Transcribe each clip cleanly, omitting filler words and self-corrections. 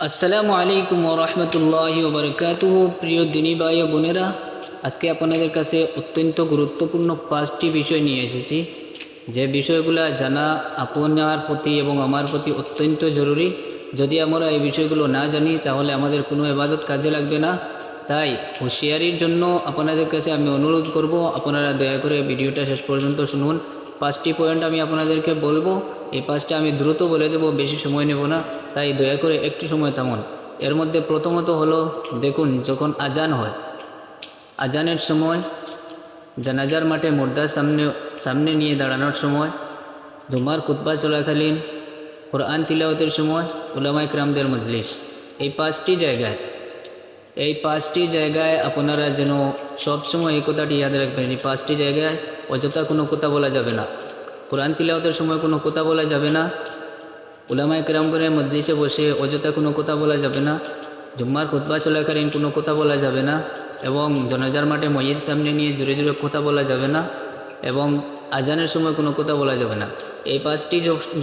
আসসালামু আলাইকুম ওয়া রাহমাতুল্লাহি ওয়া বারাকাতুহু। প্রিয় দিনী ভাই ও বোনেরা, আজকে আপনাদের কাছে অত্যন্ত গুরুত্বপূর্ণ 5টি বিষয় নিয়ে এসেছি, যে বিষয়গুলো জানা আপনার প্রতি এবং আমার প্রতি অত্যন্ত জরুরি। যদি আমরা এই বিষয়গুলো না জানি তাহলে আমাদের কোনো ইবাদত কাজে লাগবে না। তাই হুঁশিয়ারির জন্য আপনাদের কাছে আমি অনুরোধ করব, আপনারা দয়া করে ভিডিওটা শেষ পর্যন্ত শুনুন। 5টি পয়েন্ট আমি আপনাদেরকে বলবো, এই 5টা আমি দ্রুত বলে দেবো, বেশি সময় নেব না, তাই দয়া করে একটু সময় থামুন। এর মধ্যে প্রথমত হলো, দেখুন যখন আজান হয়, আজানের সময়, জানাজার মাঠে মুর্দার সামনে নিয়ে দাঁড়ানোর সময়, জুমার খুতবা চলাকালীন, কোরআন তিলাওয়াতের সময়, উলামায়ে কেরামদের মজলিস, এই 5টি জায়গায় আপনারা যেন সবসময় এই কথাটি ইয়াদ রাখবেন। এই 5টি জায়গায় অযথা কোনো কথা বলা যাবে না। কোরআন তিলাওয়াতের সময় কোনো কথা বলা যাবে না, উলামায়ে কেরামগণের মজলিসে বসে অযথা কোনো কথা বলা যাবে না, জুম্মার খুতবা চলাকালীন কোনো কথা বলা যাবে না, এবং জানাজার মাঠে মসজিদ সামনে নিয়ে জোরে জোরে কথা বলা যাবে না, এবং আজানের সময় কোনো কথা বলা যাবে না। এই 5টি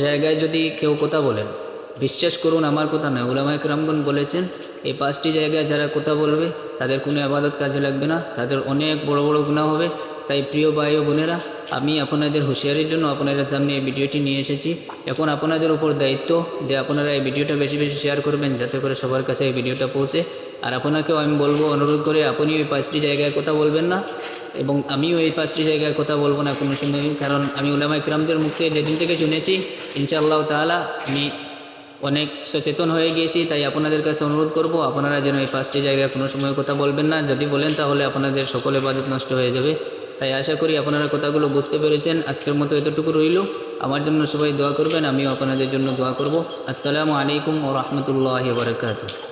জায়গায় যদি কেউ কথা বলেন, বিশ্বাস করুন আমার কথা নয়, উলামায়ে কেরামগণ বলেছেন, এই 5টি জায়গায় যারা কথা বলবে তাদের কোনো ইবাদত কাজে লাগবে না, তাদের অনেক বড় বড় গুনাহ হবে। তাই প্রিয় ভাই ও বোনেরা, আমি আপনাদের হুঁশিয়ারির জন্য আপনাদের সামনে এই ভিডিওটি নিয়ে এসেছি। এখন আপনাদের উপর দায়িত্ব যে আপনারা এই ভিডিওটা বেশি বেশি শেয়ার করবেন, যাতে করে সবার কাছে এই ভিডিওটা পৌঁছে। আর আপনাকেও আমি বলবো, অনুরোধ করে আপনিও এই 5টি জায়গায় কথা বলবেন না, এবং আমিও এই 5টি জায়গায় কথা বলবো না কোনো সময়, কারণ আমি উলামায়ে কেরামদের মুখে যেদিন থেকে শুনেছি, ইনশাআল্লাহ তাআলা আমি অনেক সচেতন হয়ে গিয়েছি। তাই আপনাদের কাছে অনুরোধ করব, আপনারা যেন এই 5টি জায়গায় কোনো সময় কথা বলবেন না। যদি বলেন তাহলে আপনাদের সকল ইবাদত নষ্ট হয়ে যাবে। তাই আশা করি আপনারা কথাগুলো বুঝতে পেরেছেন। আজকের মতো এতটুকু রইল। আমার জন্য সবাই দোয়া করবেন, আমিও আপনাদের জন্য দোয়া করব। আসসালামু আলাইকুম ওয়া রাহমাতুল্লাহি ওয়া বারাকাতুহু।